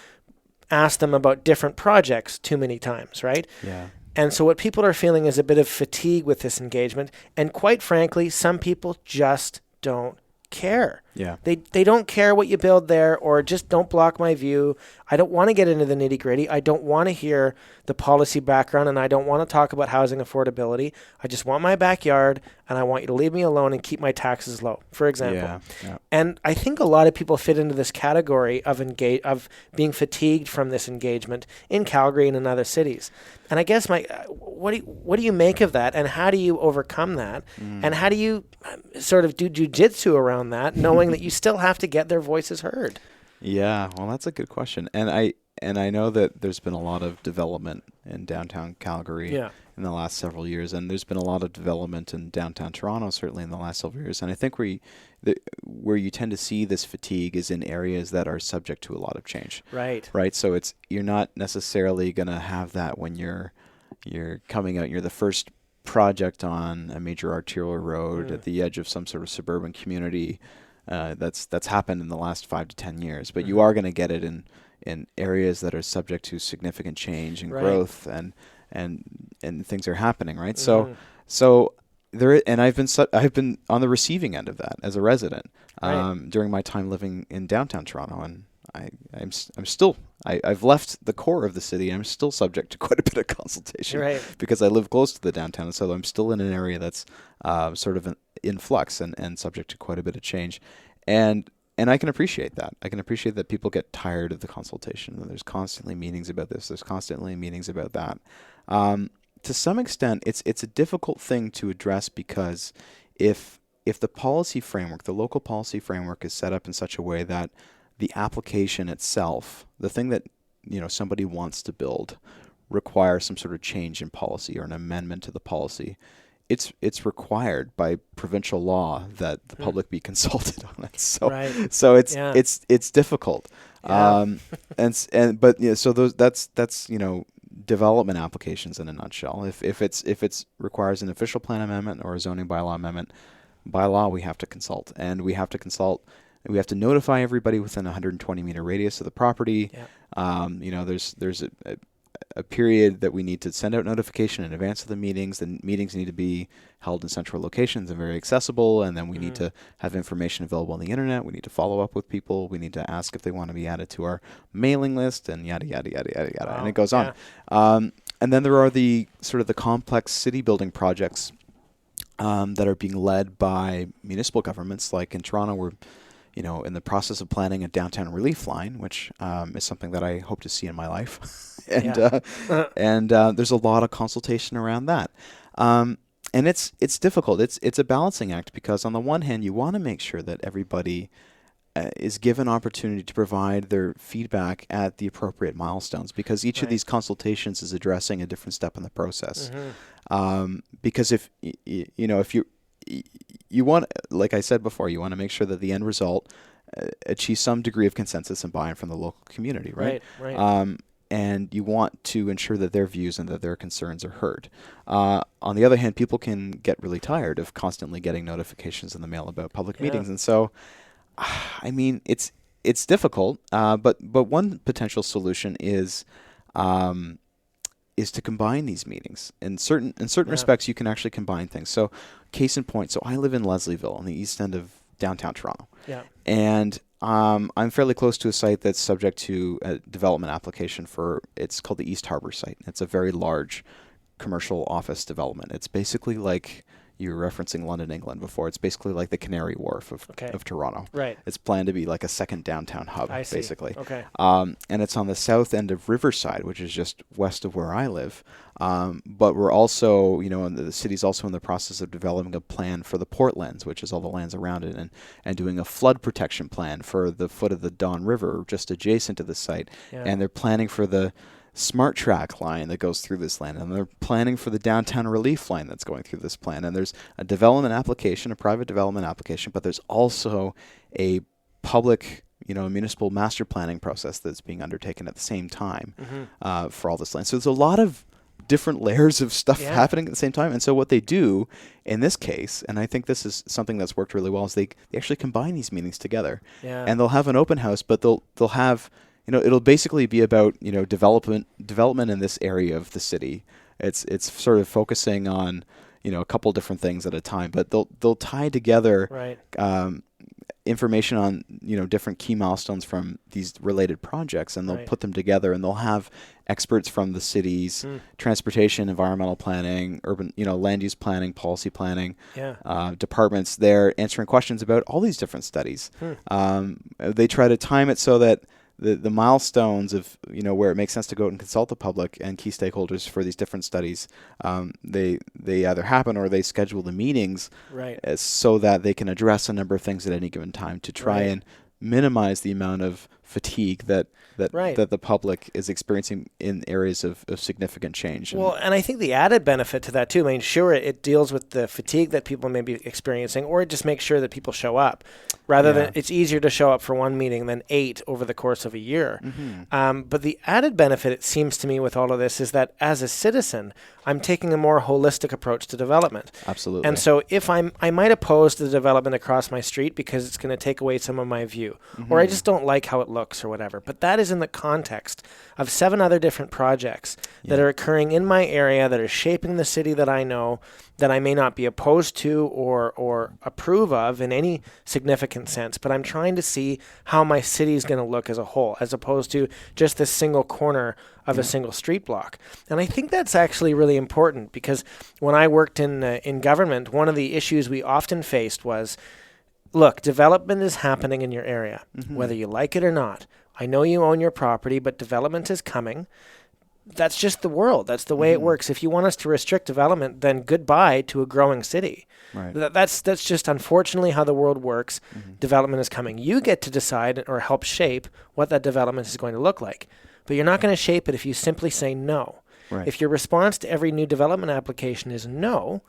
ask them about different projects too many times, right? Yeah. And so what people are feeling is a bit of fatigue with this engagement. And quite frankly, some people just don't care. Yeah. They don't care what you build there, or just don't block my view. I don't want to get into the nitty-gritty. I don't want to hear the policy background, and I don't want to talk about housing affordability. I just want my backyard, and I want you to leave me alone and keep my taxes low, for example. Yeah. And I think a lot of people fit into this category of being fatigued from this engagement in Calgary and in other cities. And I guess what do you make of that, and how do you overcome that, and how do you sort of do jujitsu around that, knowing that you still have to get their voices heard? Yeah, well, that's a good question. And I know that there's been a lot of development in downtown Calgary in the last several years, and there's been a lot of development in downtown Toronto certainly in the last several years. And I think where you tend to see this fatigue is in areas that are subject to a lot of change. Right. Right. So you're not necessarily going to have that when you're coming out. You're the first project on a major arterial road at the edge of some sort of suburban community. That's happened in the last 5 to 10 years, but you are going to get it in areas that are subject to significant change and growth, and things are happening, right? So there, and I've been on the receiving end of that as a resident during my time living in downtown Toronto, and I've left the core of the city. I'm still subject to quite a bit of consultation because I live close to the downtown, so I'm still in an area that's sort of in flux and subject to quite a bit of change. And I can appreciate that. I can appreciate that people get tired of the consultation. There's constantly meetings about this. There's constantly meetings about that. To some extent, it's a difficult thing to address, because if the policy framework, the local policy framework, is set up in such a way that the application itself, the thing that somebody wants to build, requires some sort of change in policy or an amendment to the policy, it's required by provincial law that the public be consulted on it. So Right. so Yeah. it's difficult. Yeah. But so that's development applications in a nutshell. If it's requires an official plan amendment or a zoning bylaw amendment, by law we have to consult, and we have to notify everybody within a 120-meter radius of the property. Yeah. There's a period that we need to send out notification in advance of the meetings. The meetings need to be held in central locations and very accessible, and then we need to have information available on the internet. We need to follow up with people. We need to ask if they want to be added to our mailing list, and yada yada yada yada yada, and it goes on. And then there are the sort of the complex city building projects that are being led by municipal governments. Like in Toronto, we're in the process of planning a downtown relief line, which is something that I hope to see in my life. And there's a lot of consultation around that. And it's difficult. It's a balancing act, because on the one hand, you want to make sure that everybody is given opportunity to provide their feedback at the appropriate milestones, because each of these consultations is addressing a different step in the process. Because if you want, like I said before, you want to make sure that the end result achieves some degree of consensus and buy-in from the local community, right? Right. And you want to ensure that their views and that their concerns are heard. On the other hand, people can get really tired of constantly getting notifications in the mail about public meetings, and so, I mean, it's difficult. But one potential solution is to combine these meetings. In certain respects, you can actually combine things. So, case in point, so I live in Leslieville on the east end of downtown Toronto. Yeah. And I'm fairly close to a site that's subject to a development application it's called the East Harbour site. It's a very large commercial office development. It's basically like, you were referencing London, England before. It's basically like the Canary Wharf of Toronto. Right. It's planned to be like a second downtown hub, basically. Okay. And it's on the south end of Riverside, which is just west of where I live. But we're also, the city's also in the process of developing a plan for the Portlands, which is all the lands around it, and doing a flood protection plan for the foot of the Don River, just adjacent to the site. Yeah. And they're planning for the smart track line that goes through this land, and they're planning for the downtown relief line that's going through this plan. And there's a development application, a private development application, but there's also a public, municipal master planning process that's being undertaken at the same time for all this land. So there's a lot of different layers of stuff happening at the same time. And so what they do in this case, and I think this is something that's worked really well, is they actually combine these meetings together. Yeah. And they'll have an open house, but they'll have, it'll basically be about, development in this area of the city. It's sort of focusing on, a couple different things at a time, but they'll tie together information on, different key milestones from these related projects, and they'll put them together, and they'll have experts from the city's transportation, environmental planning, urban, land use planning, policy planning, departments there answering questions about all these different studies. They try to time it so that the milestones of, where it makes sense to go out and consult the public and key stakeholders for these different studies, they either happen or they schedule the meetings so that they can address a number of things at any given time to try and minimize the amount of fatigue that the public is experiencing in areas of significant change. Well, and I think the added benefit to that too, I mean, sure, it deals with the fatigue that people may be experiencing, or it just makes sure that people show up. Rather than, it's easier to show up for one meeting than 8 over the course of a year. But the added benefit, it seems to me, with all of this is that as a citizen, I'm taking a more holistic approach to development. Absolutely. And so if I might oppose the development across my street because it's going to take away some of my view, or I just don't like how it looks or whatever. But that is in the context of 7 other different projects that are occurring in my area, that are shaping the city that I know, that I may not be opposed to or approve of in any significant sense, but I'm trying to see how my city is going to look as a whole, as opposed to just this single corner of a single street block. And I think that's actually really important, because when I worked in government, one of the issues we often faced was, look, development is happening in your area, whether you like it or not. I know you own your property, but development is coming. That's just the world. That's the way it works. If you want us to restrict development, then goodbye to a growing city. Right. That's just unfortunately how the world works. Development is coming. You get to decide or help shape what that development is going to look like. But you're not going to shape it if you simply say no. Right. If your response to every new development application is no,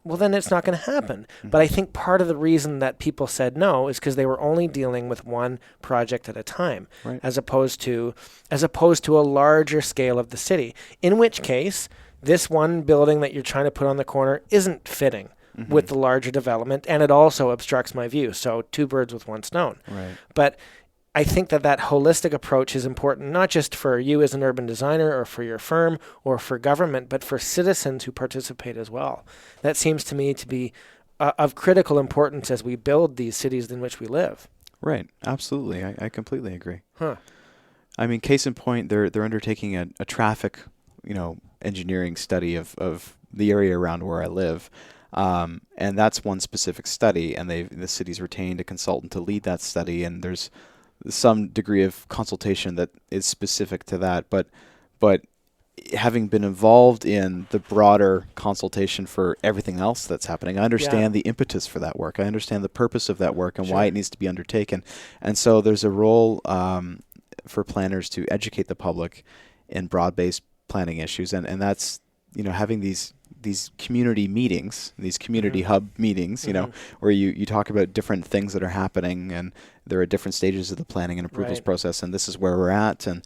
well, then it's not going to happen. But I think part of the reason that people said no is because they were only dealing with one project at a time, Right. as opposed to a larger scale of the city. In which case, this one building that you're trying to put on the corner isn't fitting with the larger development, and it also obstructs my view. So 2 birds with 1 stone. Right. But I think that holistic approach is important, not just for you as an urban designer or for your firm or for government, but for citizens who participate as well. That seems to me to be of critical importance as we build these cities in which we live. Right. Absolutely. I completely agree. Huh. I mean, case in point, they're undertaking a traffic, engineering study of the area around where I live. And that's one specific study, and the city's retained a consultant to lead that study, and there's some degree of consultation that is specific to that, but having been involved in the broader consultation for everything else that's happening, I understand the impetus for that work. I understand the purpose of that work and why it needs to be undertaken. And so there's a role for planners to educate the public in broad-based planning issues, and that's having these community meetings, these community hub meetings, where you talk about different things that are happening, and there are different stages of the planning and approvals process, and this is where we're at, and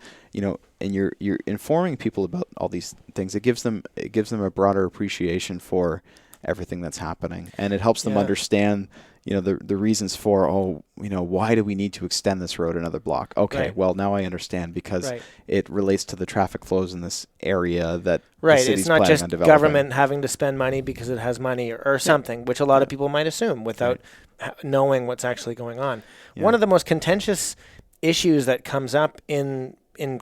and you're informing people about all these things. It gives them a broader appreciation for everything that's happening, and it helps them understand the reasons for, why do we need to extend this road another block? Okay, well, now I understand, because it relates to the traffic flows in this area that the city's it's not planning just on developing. Government having to spend money because it has money or something, which a lot of people might assume without knowing what's actually going on. One of the most contentious issues that comes up in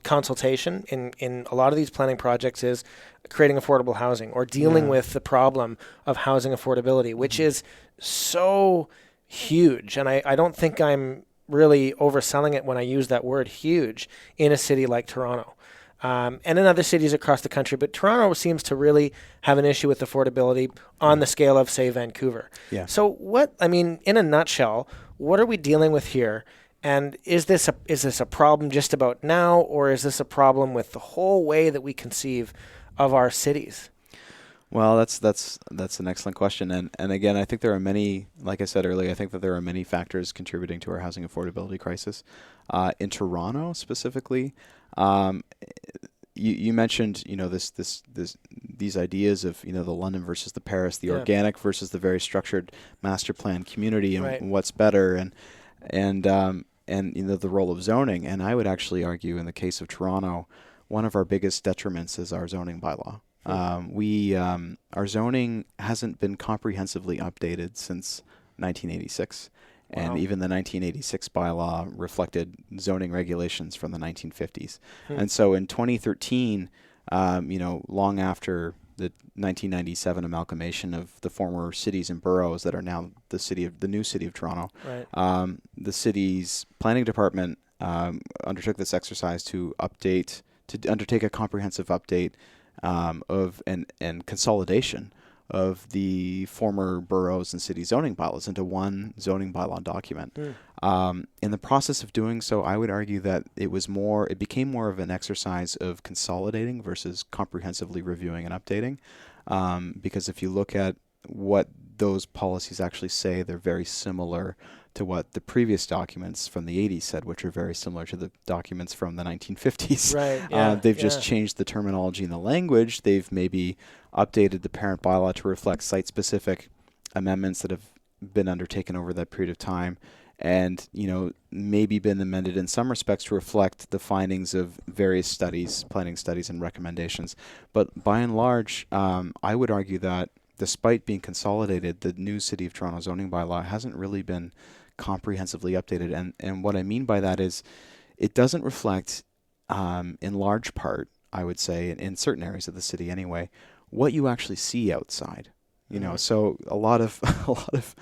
consultation in a lot of these planning projects is creating affordable housing or dealing with the problem of housing affordability, which is so huge. And I don't think I'm really overselling it when I use that word huge in a city like Toronto. And in other cities across the country, but Toronto seems to really have an issue with affordability on the scale of, say, Vancouver. Yeah. So in a nutshell, what are we dealing with here? And is this a problem just about now, or is this a problem with the whole way that we conceive of our cities? Well, that's an excellent question, and again, I think there are many. Like I said earlier, I think that there are many factors contributing to our housing affordability crisis. In Toronto specifically, you mentioned these ideas of the London versus the Paris, the organic versus the very structured master plan community, and what's better, and the role of zoning. And I would actually argue in the case of Toronto, one of our biggest detriments is our zoning bylaw. Our zoning hasn't been comprehensively updated since 1986. Wow. And even the 1986 bylaw reflected zoning regulations from the 1950s. And so in 2013, long after the 1997 amalgamation of the former cities and boroughs that are now the new city of Toronto, the city's planning department undertook this exercise to undertake a comprehensive update of and consolidation of the former boroughs and city zoning bylaws into one zoning bylaw document. In the process of doing so, I would argue that it became more of an exercise of consolidating versus comprehensively reviewing and updating. Because if you look at what those policies actually say, they're very similar to what the previous documents from the 80s said, which are very similar to the documents from the 1950s. Right. They've just changed the terminology and the language. They've maybe updated the parent bylaw to reflect site-specific amendments that have been undertaken over that period of time, and maybe been amended in some respects to reflect the findings of various studies, planning studies and recommendations. But by and large, I would argue that despite being consolidated, the new City of Toronto zoning bylaw hasn't really been comprehensively updated. And what I mean by that is it doesn't reflect, in large part, I would say, in certain areas of the city anyway, what you actually see outside. So a lot of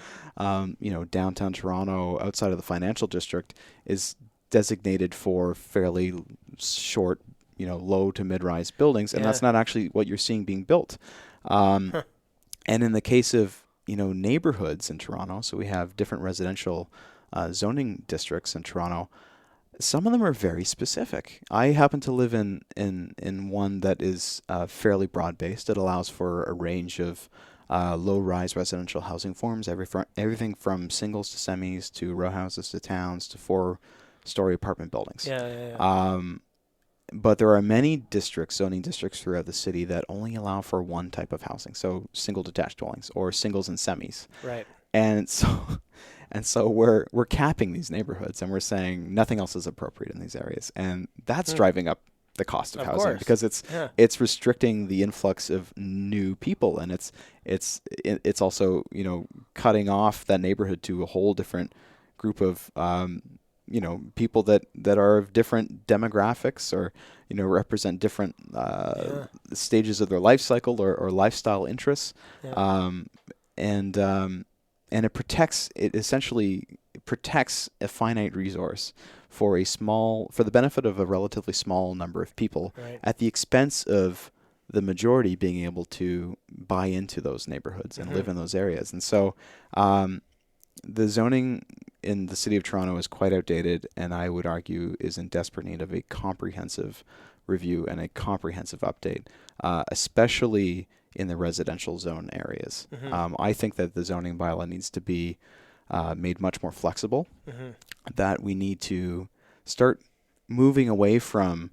downtown Toronto outside of the financial district is designated for fairly short, low to mid-rise buildings, and that's not actually what you're seeing being built. And in the case of neighborhoods in Toronto, so we have different residential zoning districts in Toronto. Some of them are very specific. I happen to live in one that is fairly broad-based. It allows for a range of low-rise residential housing forms, everything from singles to semis to row houses to towns to four-story apartment buildings. But there are many zoning districts throughout the city that only allow for one type of housing, so single detached dwellings or singles and semis. Right. And so we're capping these neighborhoods, and we're saying nothing else is appropriate in these areas, and that's driving up the cost of housing, because it's restricting the influx of new people, and it's also cutting off that neighborhood to a whole different group of people that are of different demographics, or represent different stages of their life cycle or lifestyle interests. And it essentially protects a finite resource for the benefit of a relatively small number of people, at the expense of the majority being able to buy into those neighborhoods and live in those areas. And so the zoning in the city of Toronto is quite outdated, and I would argue is in desperate need of a comprehensive review and a comprehensive update, especially in the residential zone areas. I think that the zoning bylaw needs to be made much more flexible, that we need to start moving away from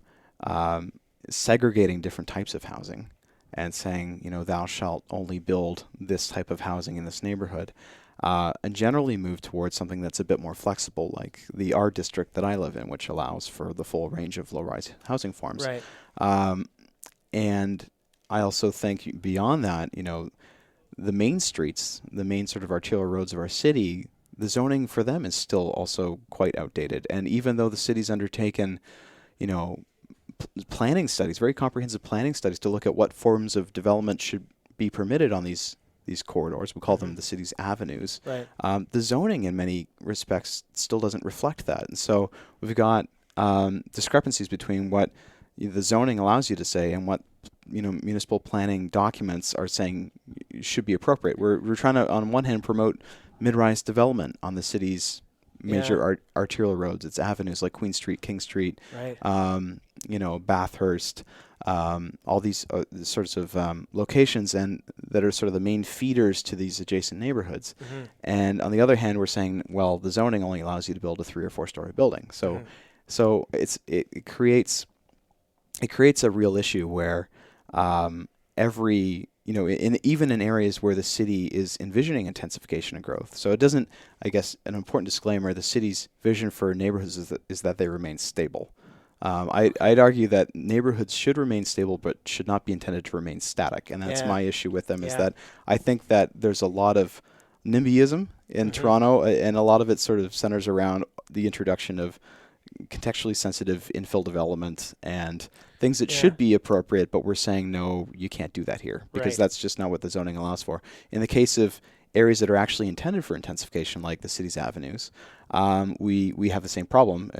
segregating different types of housing and saying, thou shalt only build this type of housing in this neighborhood, and generally move towards something that's a bit more flexible, like the R district that I live in, which allows for the full range of low-rise housing forms. And I also think beyond that, the main streets, the main sort of arterial roads of our city, the zoning for them is still also quite outdated. And even though the city's undertaken, planning studies, very comprehensive planning studies to look at what forms of development should be permitted on these corridors, we call them the city's avenues, the zoning in many respects still doesn't reflect that. And so we've got discrepancies between what the zoning allows you to say and what municipal planning documents are saying should be appropriate. We're trying to, on one hand, promote mid-rise development on the city's major arterial roads, its avenues like Queen Street, King Street, Bathurst, all these sorts of locations, and that are sort of the main feeders to these adjacent neighborhoods. And on the other hand, we're saying, well, the zoning only allows you to build a 3 or 4 story building. So it creates a real issue where even in areas where the city is envisioning intensification and growth. So it doesn't, I guess, an important disclaimer, the city's vision for neighborhoods is that they remain stable. I'd argue that neighborhoods should remain stable, but should not be intended to remain static. And that's my issue with them, is that I think that there's a lot of NIMBYism in Toronto, and a lot of it sort of centers around the introduction of contextually sensitive infill development and things that should be appropriate, but we're saying, no, you can't do that here, because that's just not what the zoning allows for. In the case of areas that are actually intended for intensification, like the city's avenues, we have the same problem.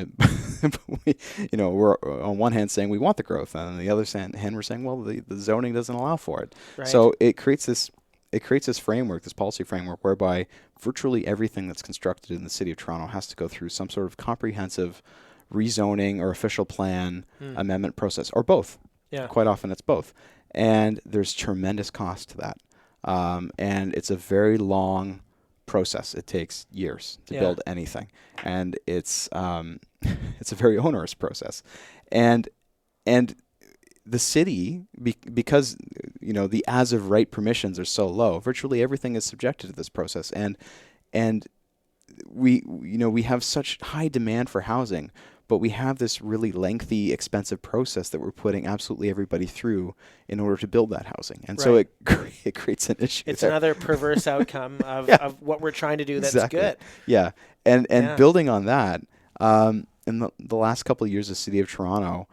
We're on one hand saying we want the growth, and on the other hand we're saying, well, the zoning doesn't allow for it. So it creates this framework, this policy framework, whereby virtually everything that's constructed in the city of Toronto has to go through some sort of comprehensive rezoning or official plan amendment process, or both. Quite often it's both. And there's tremendous cost to that. And it's a very long process. It takes years to build anything. And it's a very onerous process. And the city, because the as of right permissions are so low, virtually everything is subjected to this process. And we have such high demand for housing, but we have this really lengthy, expensive process that we're putting absolutely everybody through in order to build that housing. And so it creates an issue. It's another perverse outcome of what we're trying to do that's good. Yeah. And building on that, in the last couple of years of the City of Toronto,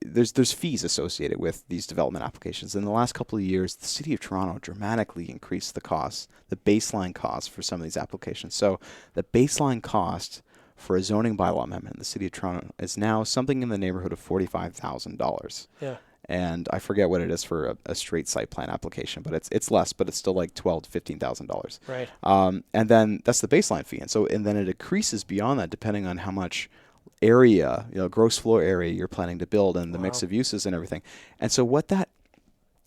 there's fees associated with these development applications. In the last couple of years, the City of Toronto dramatically increased the cost, the baseline cost for some of these applications. So the baseline cost for a zoning bylaw amendment in the City of Toronto is now something in the neighborhood of $45,000. And I forget what it is for a straight site plan application, but it's less, but it's still like $12,000 to $15,000. And then that's the baseline fee. And then it increases beyond that depending on how much area, gross floor area you're planning to build, and the mix of uses and everything. And so what that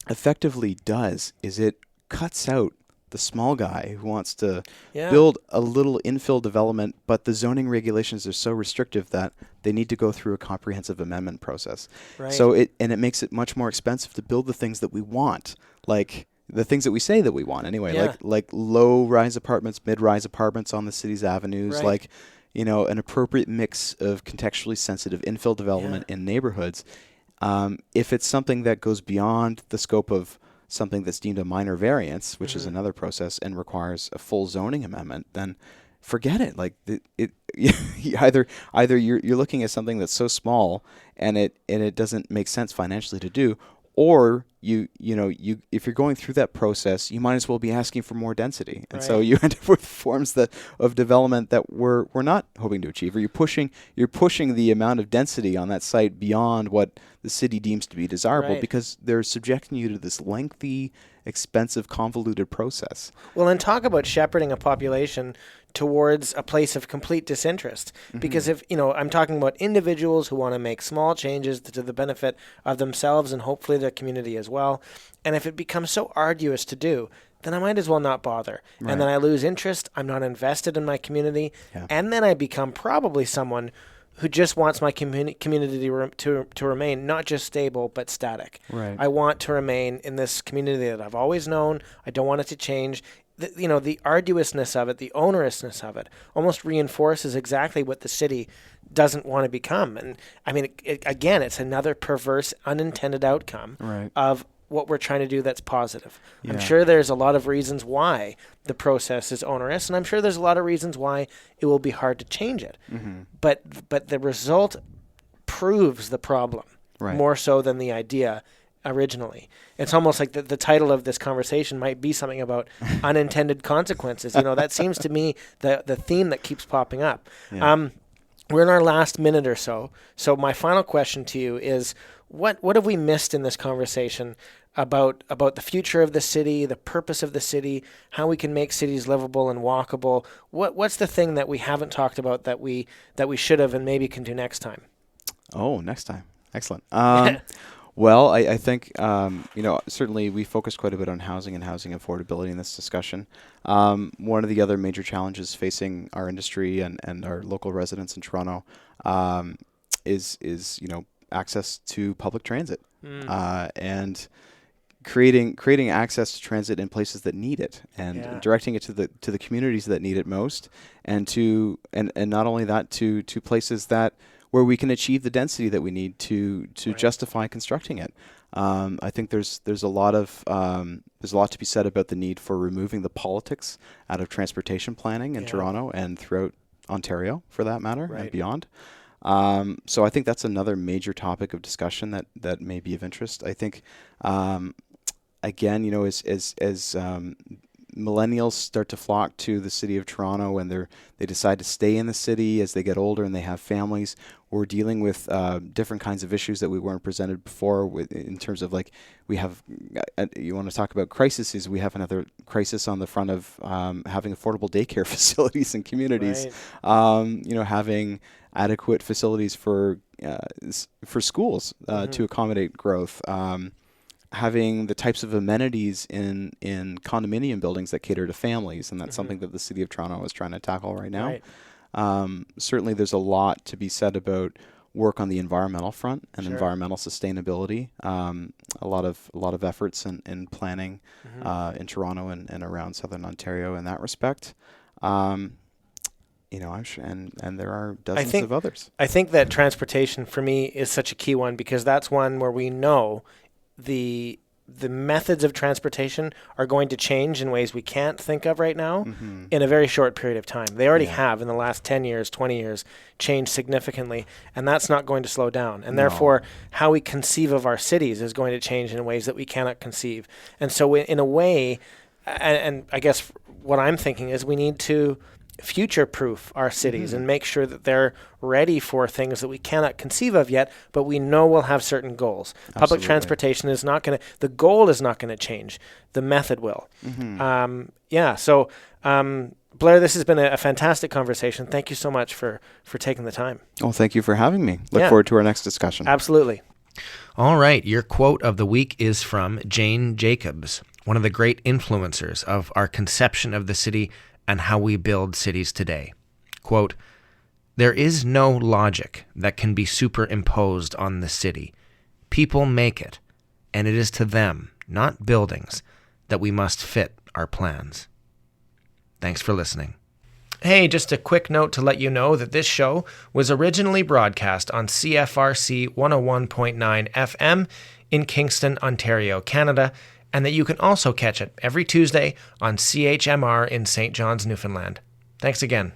effectively does is it cuts out the small guy who wants to Yeah. build a little infill development, but the zoning regulations are so restrictive that they need to go through a comprehensive amendment process. Right. So it makes it much more expensive to build the things that we want, like the things that we say that we want anyway, Yeah. like low-rise apartments, mid-rise apartments on the city's avenues, Right. like an appropriate mix of contextually sensitive infill development in neighborhoods. If it's something that goes beyond the scope of something that's deemed a minor variance, which is another process and requires a full zoning amendment, then forget it. Like either you're looking at something that's so small and it doesn't make sense financially to do, or you if you're going through that process, you might as well be asking for more density, and so you end up with forms of development that we're not hoping to achieve, or you're pushing the amount of density on that site beyond what the city deems to be desirable, because they're subjecting you to this lengthy, expensive, convoluted process. Well, and talk about shepherding a population towards a place of complete disinterest. Because if, I'm talking about individuals who want to make small changes to the benefit of themselves and hopefully their community as well. And if it becomes so arduous to do, then I might as well not bother. Right. And then I lose interest. I'm not invested in my community. Yeah. And then I become probably someone who just wants my community to remain not just stable, but static. Right. I want to remain in this community that I've always known. I don't want it to change. The arduousness of it, the onerousness of it, almost reinforces exactly what the city doesn't want to become. And I mean, again, it's another perverse, unintended outcome of what we're trying to do that's positive. Yeah. I'm sure there's a lot of reasons why the process is onerous, and I'm sure there's a lot of reasons why it will be hard to change it. But the result proves the problem more so than the idea originally. It's almost like the title of this conversation might be something about unintended consequences. That seems to me the theme that keeps popping up. Yeah. We're in our last minute or so. So my final question to you is, what have we missed in this conversation about the future of the city, the purpose of the city, how we can make cities livable and walkable? What's the thing that we haven't talked about that we should have and maybe can do next time? Oh, next time. Excellent. Well, I think, certainly we focused quite a bit on housing and housing affordability in this discussion. One of the other major challenges facing our industry and our local residents in Toronto is access to public transit and creating access to transit in places that need it and directing it to the communities that need it most, and not only that, to places where we can achieve the density that we need to justify constructing it. I think there's a lot to be said about the need for removing the politics out of transportation planning in Toronto and throughout Ontario, for that matter, and beyond. So I think that's another major topic of discussion that may be of interest. I think, again, as millennials start to flock to the city of Toronto and they decide to stay in the city as they get older and they have families, we're dealing with different kinds of issues that we weren't presented before in terms of, like, we have, you want to talk about crises, we have another crisis on the front of having affordable daycare facilities in communities, having adequate facilities for schools to accommodate growth, having the types of amenities in condominium buildings that cater to families, and that's something that the City of Toronto is trying to tackle right now. Certainly there's a lot to be said about work on the environmental front and environmental sustainability. A lot of efforts in planning in Toronto and around Southern Ontario in that respect. I'm sure, and there are dozens of others. I think that transportation for me is such a key one, because that's one where we know the methods of transportation are going to change in ways we can't think of right now in a very short period of time. They already have, in the last 10 years, 20 years, changed significantly, and that's not going to slow down. And therefore, how we conceive of our cities is going to change in ways that we cannot conceive. And so in a way, and I guess what I'm thinking is we need to future-proof our cities and make sure that they're ready for things that we cannot conceive of yet, but we know we'll have certain goals. Absolutely. Public transportation is not going to, the goal is not going to change. The method will. So Blair, this has been a fantastic conversation. Thank you so much for taking the time. Well, thank you for having me. Look forward to our next discussion. Absolutely. All right, your quote of the week is from Jane Jacobs, one of the great influencers of our conception of the city and how we build cities today. Quote, "There is no logic that can be superimposed on the city. People make it, and it is to them, not buildings, that we must fit our plans." Thanks for listening. Hey, just a quick note to let you know that this show was originally broadcast on CFRC 101.9 FM in Kingston, Ontario, Canada, and that you can also catch it every Tuesday on CHMR in St. John's, Newfoundland. Thanks again.